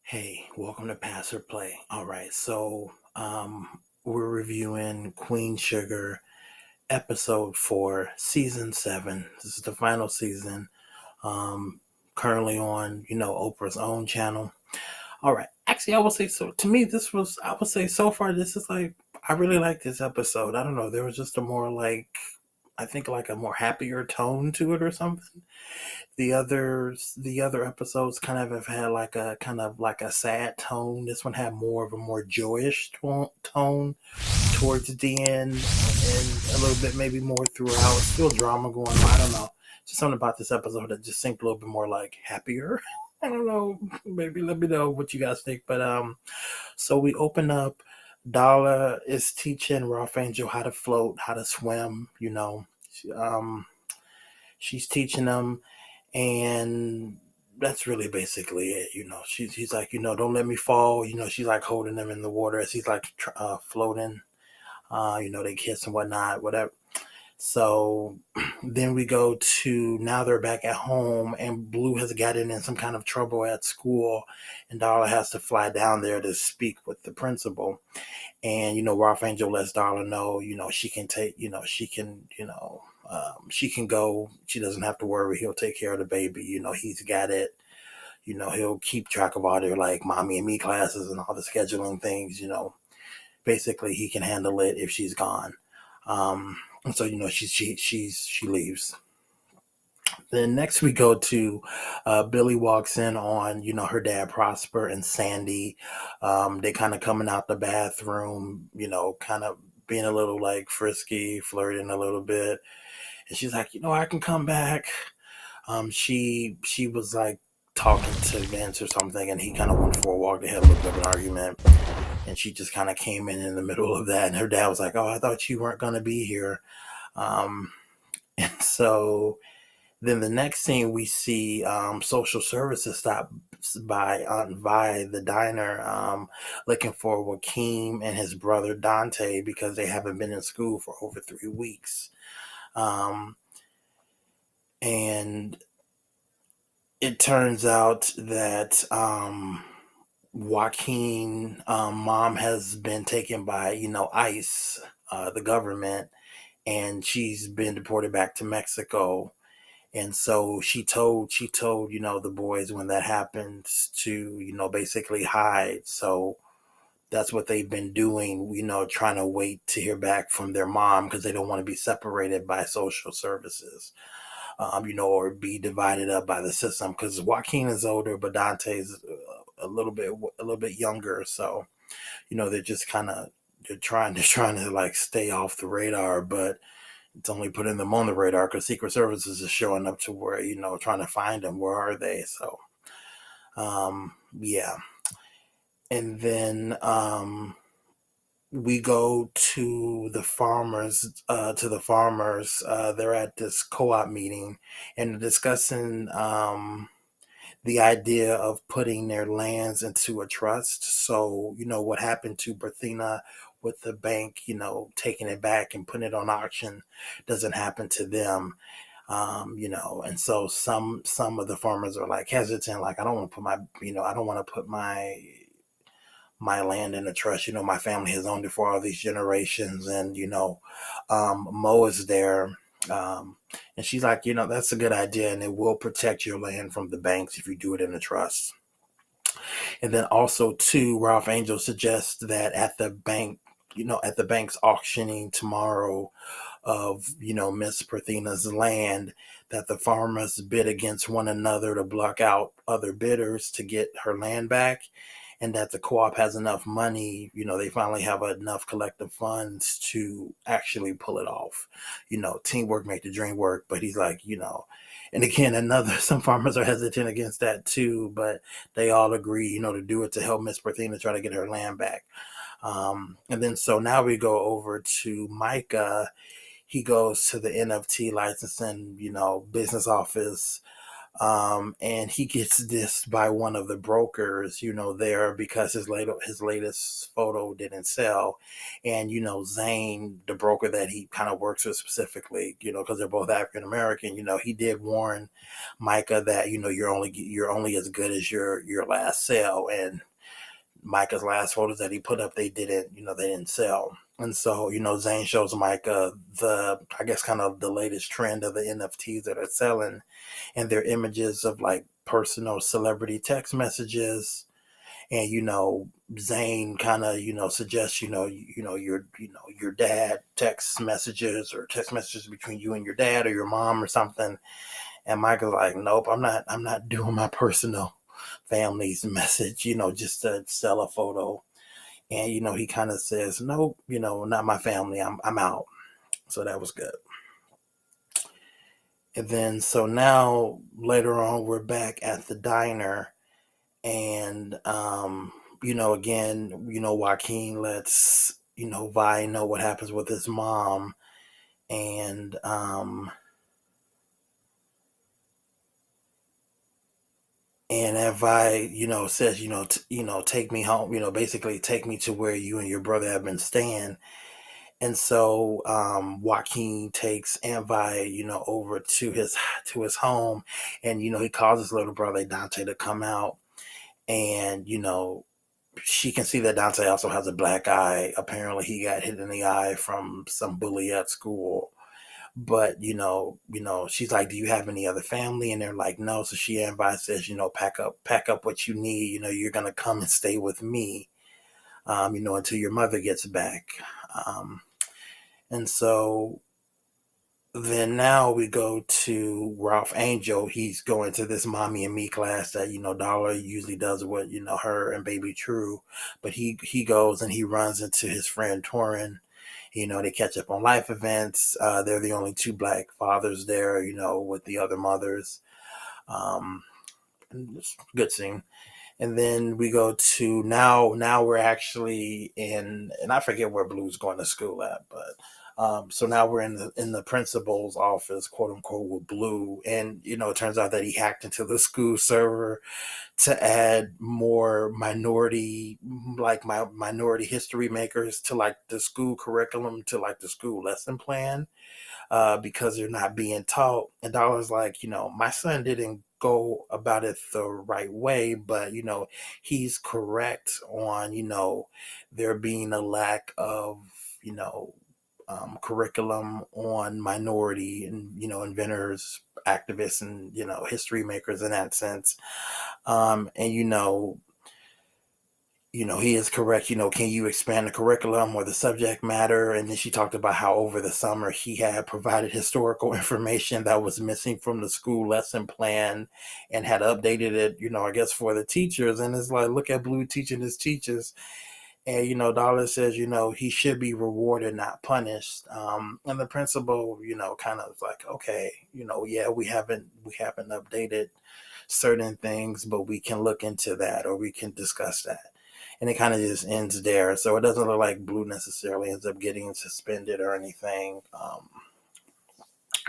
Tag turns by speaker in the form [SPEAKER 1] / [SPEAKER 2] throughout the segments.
[SPEAKER 1] Hey, welcome to Pass or Play. All right, we're reviewing Queen Sugar episode 4, season 7. This is the final season. Um, Currently on, Oprah's own channel. All right, actually, I would say so. To me, I would say so far, this is like, I really like this episode. I don't know, there was just a more like, I think like a more happier tone to it or something. The other episodes kind of have had like a kind of like a sad tone. This one had more of a more joyous tone towards the end, and a little bit maybe more throughout. Still drama going on. I don't know. Just something about this episode that just seemed a little bit more like happier. I don't know. Maybe let me know what you guys think. But so we open up. Darla is teaching Ralph Angel how to float, how to swim. She's teaching them, and that's really basically it. She's like, don't let me fall. She's like holding them in the water as he's like floating. They kiss and whatnot, whatever. So then we go to, now they're back at home, and Blue has gotten in some kind of trouble at school, and Darla has to fly down there to speak with the principal. And Ralph Angel lets Darla know, she can take, she can go. She doesn't have to worry. He'll take care of the baby. He's got it. He'll keep track of all their like mommy and me classes and all the scheduling things. Basically he can handle it if she's gone. And so she leaves. Then next we go to Billy walks in on her dad Prosper and Sandy. They kind of coming out the bathroom, kind of being a little like frisky, flirting a little bit. And she's like, I can come back. She was like talking to Vince or something, and he kind of went for a walk. They had a little bit of an argument, and she just kind of came in the middle of that. And her dad was like, "Oh, I thought you weren't gonna be here." Um, and so then the next scene we see social services stop by Aunt Vi, the diner, looking for Joaquin and his brother Dante because they haven't been in school for over 3 weeks. And it turns out that Joaquin, mom has been taken by, ICE, the government, and she's been deported back to Mexico. And so she told, the boys when that happens to, basically hide. So that's what they've been doing, trying to wait to hear back from their mom because they don't want to be separated by social services, or be divided up by the system. Because Joaquin is older, but Dante's a little bit younger. So they're just kind of they're trying to like stay off the radar, but it's only putting them on the radar because Secret Services is showing up to where trying to find them. Where are they? So yeah, and then we go to the farmers. They're at this co-op meeting and discussing the idea of putting their lands into a trust. So, what happened to Berthina with the bank, taking it back and putting it on auction doesn't happen to them. And so some of the farmers are like hesitant, like I don't want to put my land in a trust. My family has owned it for all these generations, and Mo is there. And she's like, that's a good idea, and it will protect your land from the banks if you do it in a trust. And then also, too, Ralph Angel suggests that at the bank's auctioning tomorrow of, Miss Perthina's land, that the farmers bid against one another to block out other bidders to get her land back, and that the co-op has enough money, they finally have enough collective funds to actually pull it off. Teamwork make the dream work, but he's like, and again, some farmers are hesitant against that too, but they all agree, to do it to help Miss Berthina try to get her land back. And then so now we go over to Micah. He goes to the NFT licensing, business office, And he gets dissed by one of the brokers, there because his latest photo didn't sell, and Zane, the broker that he kind of works with specifically, because they're both African American, he did warn Micah that you're only as good as your last sale, and Micah's last photos that he put up, they didn't sell. And so, Zane shows Micah I guess, kind of the latest trend of the NFTs that are selling, and they're images of like personal celebrity text messages. And, Zane kind of, suggests, your dad text messages, or text messages between you and your dad or your mom or something. And Michael's like, nope, I'm not doing my personal family's message, just to sell a photo. And he kind of says, nope, not my family. I'm out. So that was good. And then so now later on we're back at the diner, and again, Joaquin lets Vi know what happens with his mom, and if I, says, take me home, basically take me to where you and your brother have been staying. And so Joaquin takes Anvi, over to his home, and he calls his little brother Dante to come out, and she can see that Dante also has a black eye. Apparently, he got hit in the eye from some bully at school. But she's like, "Do you have any other family?" And they're like, "No." So she Anvi says, pack up what you need. You're gonna come and stay with me, until your mother gets back. Um, and so then now we go to Ralph Angel. He's going to this mommy and me class that Dollar usually does with her and Baby True, but he goes and he runs into his friend Torin. They catch up on life events. They're the only two black fathers there, with the other mothers. Um, Good scene. And then we go to now we're actually in, and I forget where Blue's going to school at, but so now we're in the principal's office, quote unquote, with Blue. And it turns out that he hacked into the school server to add more minority history makers to like the school curriculum, to like the school lesson plan, because they're not being taught. And Dollar's like, my son didn't go about it the right way, but he's correct on there being a lack of you know curriculum on minority and inventors, activists, and history makers in that sense. And he is correct. Can you expand the curriculum or the subject matter? And then she talked about how over the summer he had provided historical information that was missing from the school lesson plan and had updated it, I guess, for the teachers. And it's like, look at Blue teaching his teachers. And, Dollar says, he should be rewarded, not punished. And the principal, kind of like, okay, yeah, we haven't updated certain things, but we can look into that, or we can discuss that. And it kind of just ends there. So it doesn't look like Blue necessarily ends up getting suspended or anything.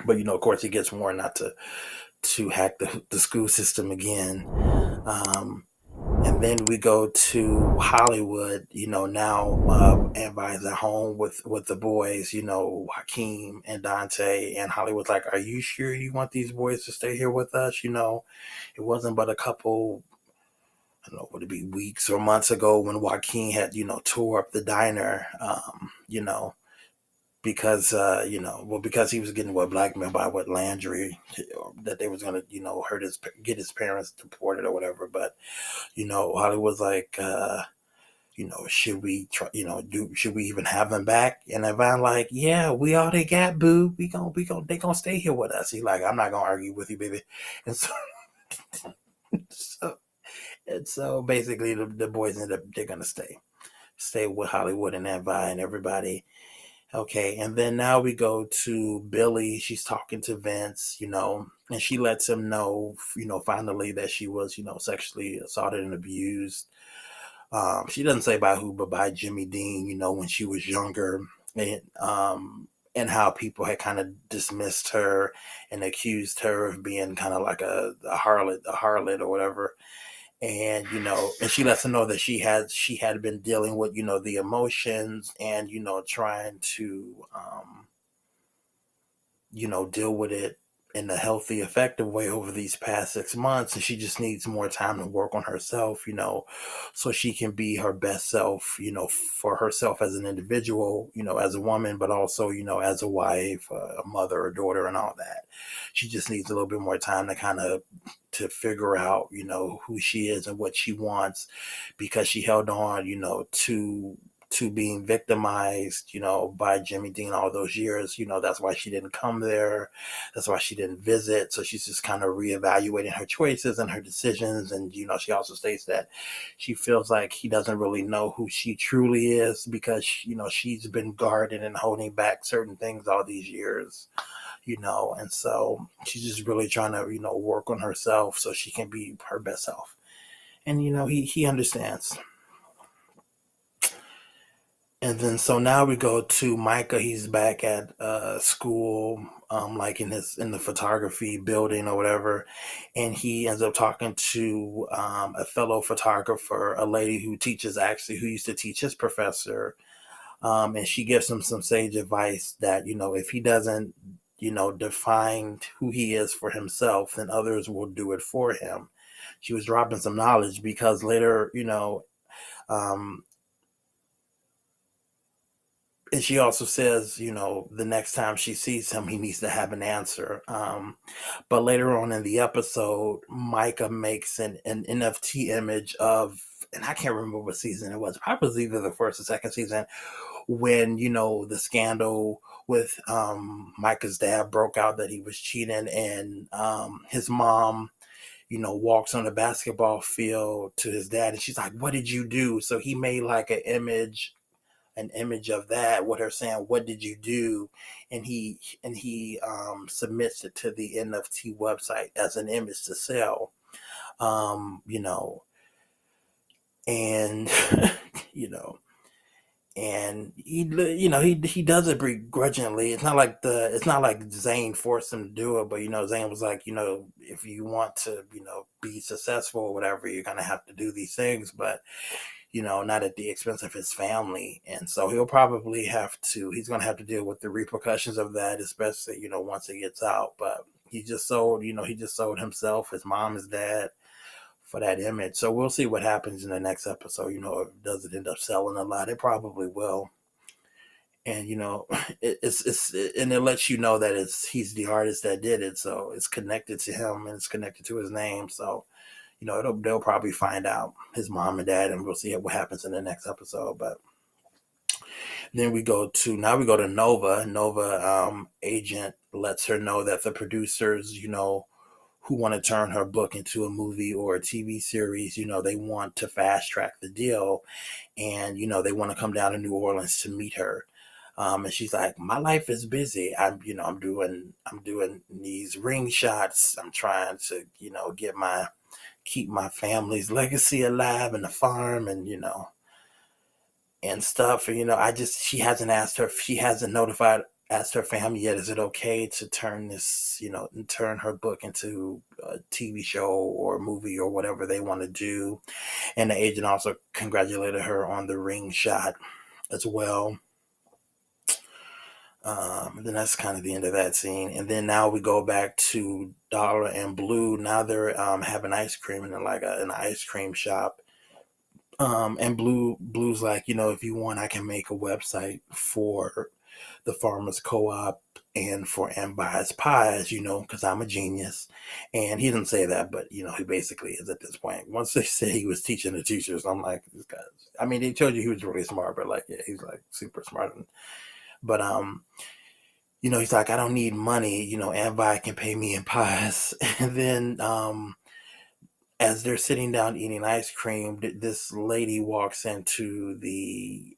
[SPEAKER 1] But of course, he gets warned not to hack the school system again. Um, and then we go to Hollywood. Now everybody's at home with the boys. Hakeem and Dante, and Hollywood's like, "Are you sure you want these boys to stay here with us?" It wasn't but a couple, I don't know, would it be weeks or months ago, when Joaquin had, tore up the diner, because, because he was getting blackmailed by Landry, that they was going to, get his parents deported or whatever. But, Hollywood's like, should we try, should we even have them back? And Ivan like, yeah, we all they got, boo. They gonna stay here with us. He's like, I'm not gonna argue with you, baby. And so, so And so basically, the boys end up, they're gonna stay with Hollywood and Envy and everybody. Okay, and then now we go to Billy. She's talking to Vince, and she lets him know, finally, that she was, sexually assaulted and abused. She doesn't say by who, but by Jimmy Dean, when she was younger. And and how people had kind of dismissed her and accused her of being kind of like a harlot or whatever. And and she lets her know that she had been dealing with the emotions, and trying to deal with it in a healthy, effective way over these past 6 months. And she just needs more time to work on herself, so she can be her best self, for herself as an individual, as a woman, but also, as a wife, a mother, a daughter, and all that. She just needs a little bit more time to kind of to figure out, who she is and what she wants, because she held on, to being victimized, by Jimmy Dean all those years. That's why she didn't come there. That's why she didn't visit. So she's just kind of reevaluating her choices and her decisions. And, she also states that she feels like he doesn't really know who she truly is, because, she's been guarding and holding back certain things all these years. And so she's just really trying to, work on herself so she can be her best self. And, he understands. And then so now we go to Micah. He's back at school, like in the photography building or whatever, and he ends up talking to a fellow photographer, a lady who used to teach his professor, and she gives him some sage advice that if he doesn't define who he is for himself, then others will do it for him. She was dropping some knowledge, because later, um, and she also says, the next time she sees him, he needs to have an answer. But later on in the episode, Micah makes an NFT image of, and I can't remember what season it was. Probably was either the first or second season, when the scandal with Micah's dad broke out, that he was cheating, and his mom walks on the basketball field to his dad, and she's like, "What did you do?" So he made like an image of that, with her saying, "What did you do?" And he submits it to the NFT website as an image to sell. um you know and you know and he does it begrudgingly. It's not like Zane forced him to do it, but Zane was like, if you want to be successful or whatever, you're gonna have to do these things, but not at the expense of his family. And so he's going to have to deal with the repercussions of that, especially, once it gets out. But he just sold himself, his mom, his dad, for that image. So we'll see what happens in the next episode. If does it end up selling a lot? It probably will. And and it lets you know that he's the artist that did it, so it's connected to him and it's connected to his name. So they'll probably find out, his mom and dad, and we'll see what happens in the next episode. But then we go to Nova. Nova agent lets her know that the producers, who want to turn her book into a movie or a TV series, they want to fast track the deal, and they want to come down to New Orleans to meet her. And she's like, "My life is busy. I'm doing these ring shots. I'm trying to, keep my family's legacy alive, and the farm, and stuff." And she hasn't asked her family yet, is it okay to turn her book into a TV show or a movie or whatever they want to do. And the agent also congratulated her on the ring shot as well. Then that's kind of the end of that scene. And then now we go back to Dollar and Blue. Now they're having ice cream in like an ice cream shop. And Blue's like, if you want, I can make a website for the Farmers Co-op and for Buys Pies, because I'm a genius. And he didn't say that, but he basically is at this point. Once they say he was teaching the teachers, I'm like, this guy. I mean, they told you he was really smart, but like, yeah, he's like super smart. But he's like, "I don't need money. Buy can pay me in pies." And then as they're sitting down eating ice cream, this lady walks into the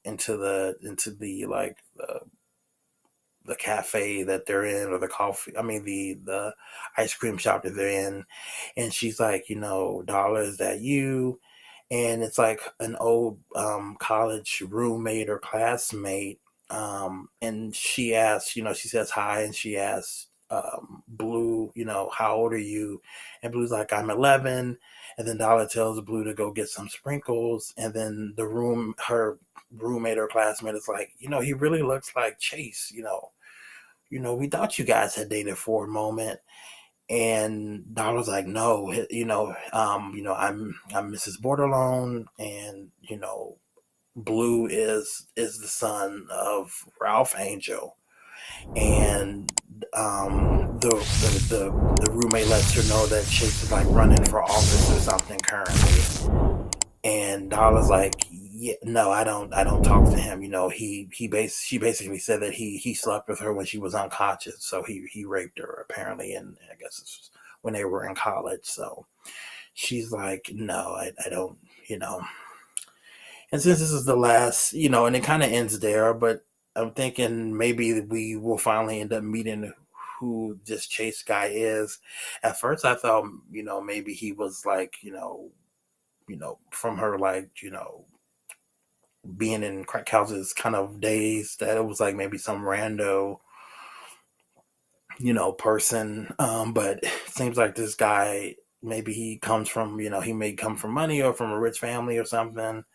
[SPEAKER 1] like the cafe that they're in, or the coffee. I mean, the ice cream shop that they're in, and she's like, "Dollar, is that you?" And it's like an old college roommate or classmate. And she asks, she says hi, and she asks Blue, how old are you? And Blue's like, I'm 11. And then Dollar tells Blue to go get some sprinkles. And then her roommate or classmate is like, he really looks like Chase. We thought you guys had dated for a moment. And Dollar's like, no, I'm Mrs. Bordelon, and Blue is the son of Ralph Angel. And the roommate lets her know that Chase is like running for office or something currently. And Darla's like, yeah, no, I don't talk to him. She basically said that he slept with her when she was unconscious, so he raped her apparently, and I guess it's when they were in college. So she's like, no, I don't, you know. And since this is the last, and it kind of ends there, but I'm thinking maybe we will finally end up meeting who this Chase guy is. At first, I thought, maybe he was like, from her, like, being in crack houses kind of days, that it was like maybe some rando, person. But it seems like this guy, maybe he comes from, he may come from money or from a rich family or something.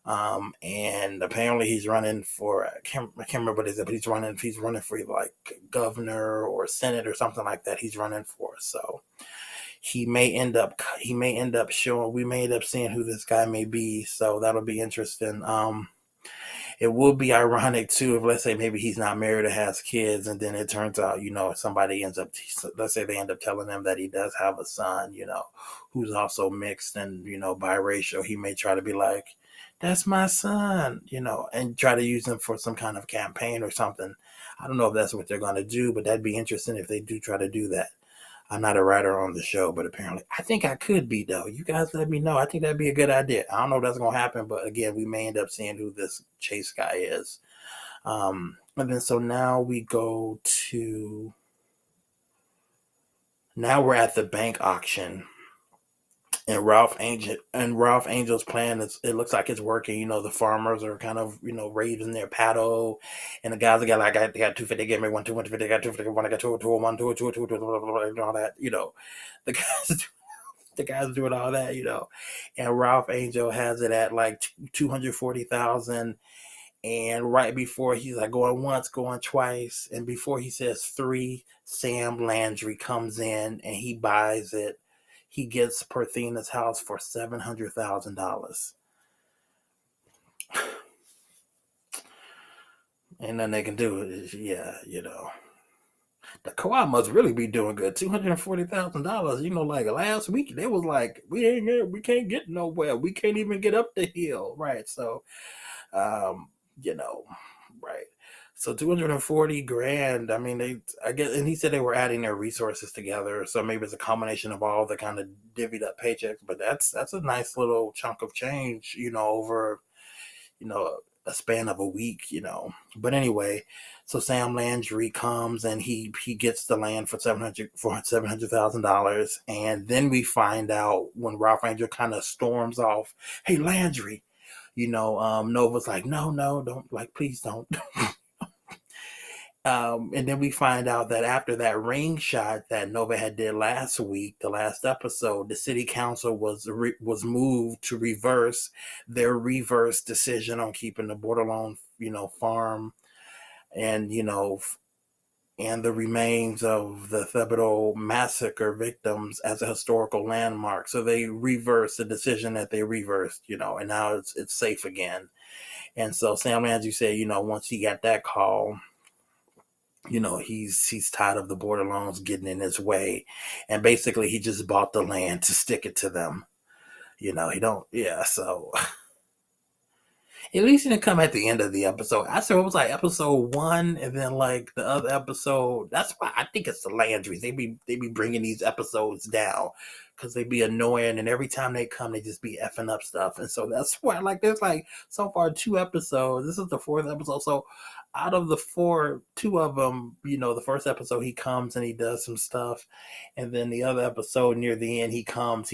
[SPEAKER 1] And apparently he's running for, I can't remember what it is, but he's running for like governor or senate or something like that. He's running for. So we may end up seeing who this guy may be. So that'll be interesting. It will be ironic too if, let's say, maybe he's not married or has kids, and then it turns out, somebody ends up, let's say they end up telling him that he does have a son, who's also mixed and, biracial. He may try to be like, that's my son, and try to use him for some kind of campaign or something. I don't know if that's what they're going to do, but that'd be interesting if they do try to do that. I'm not a writer on the show, but apparently I think I could be, though. You guys let me know. I think that'd be a good idea. I don't know if that's going to happen, but again, we may end up seeing who this Chase guy is. And then so now we're at the bank auction. And Ralph Angel's plan is, it looks like it's working. The farmers are kind of, raising their paddle, and the guys got like, they got 250, give me one, 250, they got 250, one, I got 201, 202, all that, the guys the guys doing all that, and Ralph Angel has it at like 240,000. And right before he's like going once, going twice, and before he says three, Sam Landry comes in and he buys it. He gets Parthena's house for $700,000. Ain't nothing they can do. Yeah. The co-op must really be doing good. $240,000. Like last week, they was like, we can't get nowhere. We can't even get up the hill, right? So, you know, right. So 240 grand. I mean, I guess, and he said they were adding their resources together. So maybe it's a combination of all the kind of divvied up paychecks. But that's a nice little chunk of change, over, you know, a span of a week. But anyway, so Sam Landry comes and he gets the land for $700,000, and then we find out when Ralph Angel kind of storms off, "Hey Landry," Nova's like, "No, no, don't, like, please don't." And then we find out that after that ring shot that Nova had did last week, the last episode, the city council was moved to reverse their reverse decision on keeping the Bordelon, farm, and and the remains of the Thibodeau massacre victims as a historical landmark. So they reversed the decision that they reversed, and now it's safe again. And so Sam Landry said, once he got that call, he's tired of the Borderlands getting in his way, and basically he just bought the land to stick it to them. He don't, yeah. So at least he didn't come at the end of the episode. I said it was like episode 1, and then like the other episode. That's why I think it's the Landrys. They be bringing these episodes down, because they be annoying, and every time they come, they just be effing up stuff. And so that's why, like, there's like so far 2 episodes. This is the fourth episode. So out of the four, two of them, the first episode he comes and he does some stuff, and then the other episode near the end he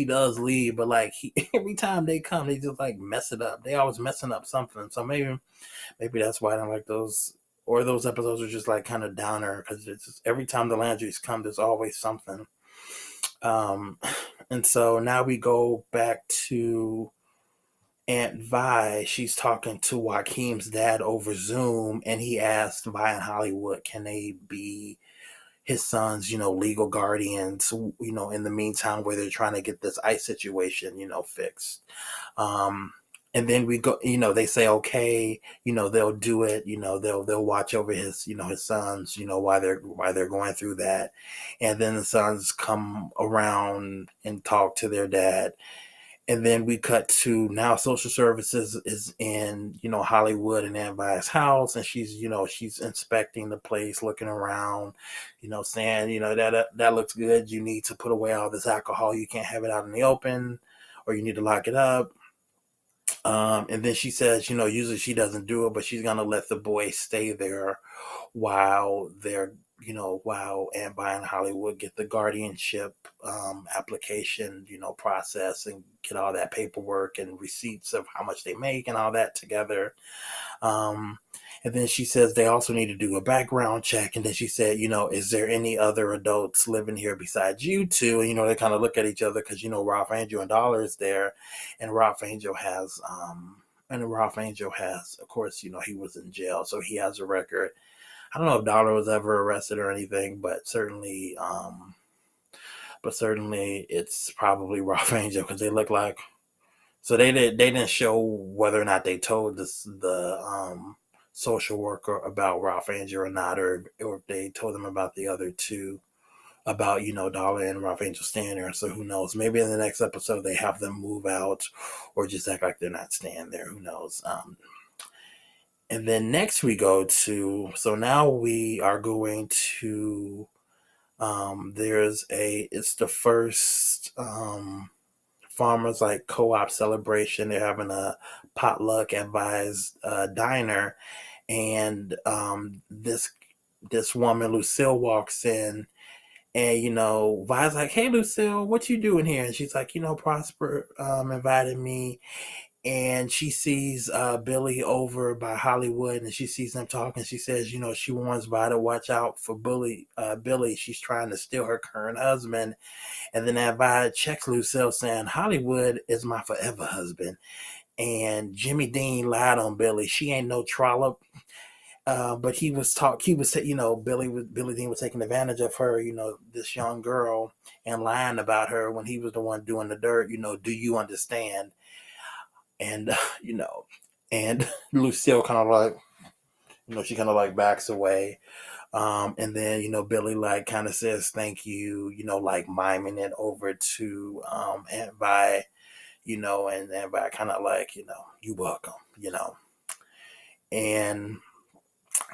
[SPEAKER 1] does leave, but like every time they come, they just like mess it up. They always messing up something. So maybe that's why I don't like those. Or those episodes are just like kind of downer because it's just, every time the Landrys come, there's always something. Um, and so now we go back to Aunt Vi. She's talking to Joaquin's dad over Zoom, and he asked Vi and Hollywood, can they be his son's, legal guardians, in the meantime where they're trying to get this ICE situation, fixed. Um, and then we go, they say, okay, they'll do it, they'll watch over his sons, while they're going through that. And then the sons come around and talk to their dad. And then we cut to now social services is in, Hollywood and Aunt Vi's house. And she's inspecting the place, looking around, saying, that looks good. You need to put away all this alcohol. You can't have it out in the open, or you need to lock it up. And then she says, usually she doesn't do it, but she's going to let the boys stay there while while Aunt Vi and Hollywood get the guardianship application, process and get all that paperwork and receipts of how much they make and all that together. Um, and then she says they also need to do a background check. And then she said, is there any other adults living here besides you two? And, they kind of look at each other because, Ralph Angel and Dollar is there. And Ralph Angel has, of course, he was in jail. So he has a record. I don't know if Dollar was ever arrested or anything, but certainly it's probably Ralph Angel because they look like. So they didn't show whether or not they told the social worker about Ralph Angel or not, or if they told them about the other two, about Dollar and Ralph Angel staying there. So who knows? Maybe in the next episode they have them move out, or just act like they're not staying there. Who knows? And then next we go to, so now we are going to, it's the first farmers like co-op celebration. They're having a potluck at Vi's diner, and this woman Lucille walks in, and Vi's like, "Hey Lucille, what you doing here?" And she's like, Prosper invited me. And she sees Billy over by Hollywood, and she sees them talking. She says, she warns Vi to watch out for Billy. She's trying to steal her current husband. And then that Vi checks Lucille, saying, Hollywood is my forever husband. And Jimmy Dean lied on Billy. She ain't no trollop. But Billy Dean was taking advantage of her, this young girl, and lying about her when he was the one doing the dirt. Do you understand? And and Lucille kind of like, she kind of like backs away. And then Billy like kind of says thank you, like miming it over to Aunt Vi, and Aunt Vi kind of like, you welcome, and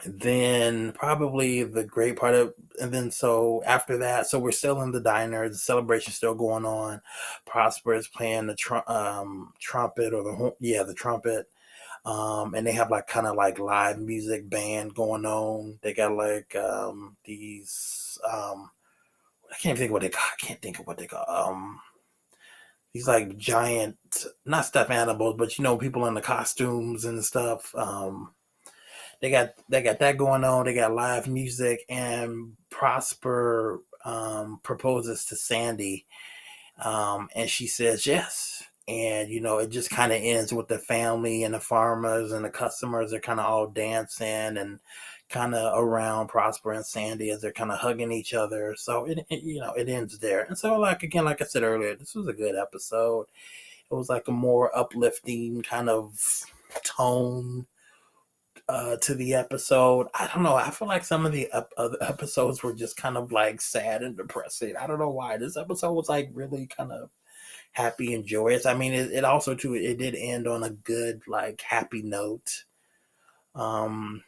[SPEAKER 1] then probably the great part of, and then so after that, so we're still in the diner, the celebration's still going on. Prosper is playing the trumpet, or the trumpet. And they have like kind of like live music band going on. They got like these I can't think of what they call. I can't think of what they call. These like giant, not stuffed animals, but people in the costumes and stuff. They got that going on. They got live music, and Prosper proposes to Sandy, and she says yes. And it just kind of ends with the family and the farmers and the customers are kind of all dancing and kind of around Prosper and Sandy as they're kind of hugging each other. So it ends there. And so, like, again, like I said earlier, this was a good episode. It was like a more uplifting kind of tone to the episode. I don't know. I feel like some of the other episodes were just kind of like sad and depressing. I don't know why. This episode was like really kind of happy and joyous. I mean, it also too, it did end on a good, like, happy note. Um,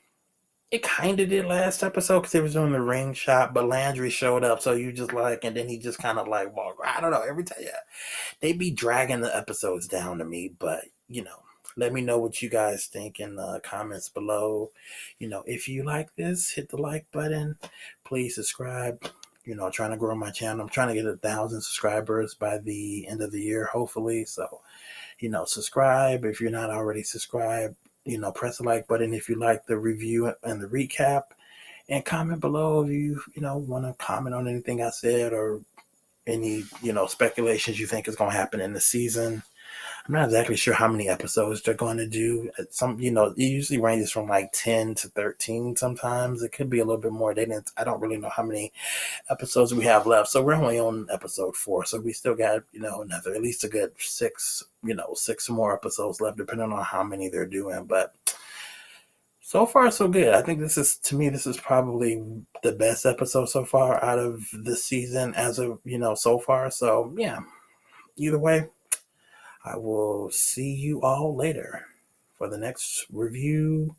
[SPEAKER 1] It kind of did last episode because it was doing the ring shot, but Landry showed up, so you just like, and then he just kind of like walked. I don't know. Every time, yeah, they be dragging the episodes down to me, but let me know what you guys think in the comments below. If you like this, hit the like button. Please subscribe. Trying to grow my channel. I'm trying to get 1,000 subscribers by the end of the year, hopefully. So, subscribe if you're not already subscribed. Press the like button if you like the review and the recap, and comment below if you want to comment on anything I said or any speculations you think is going to happen in the season. I'm not exactly sure how many episodes they're going to do. Some, it usually ranges from like 10 to 13. Sometimes it could be a little bit more. I don't really know how many episodes we have left. So we're only on episode 4. So we still got, another, at least a good 6, 6 more episodes left, depending on how many they're doing. But so far, so good. I think this is probably the best episode so far out of this season as of, so far. So yeah, either way, I will see you all later for the next review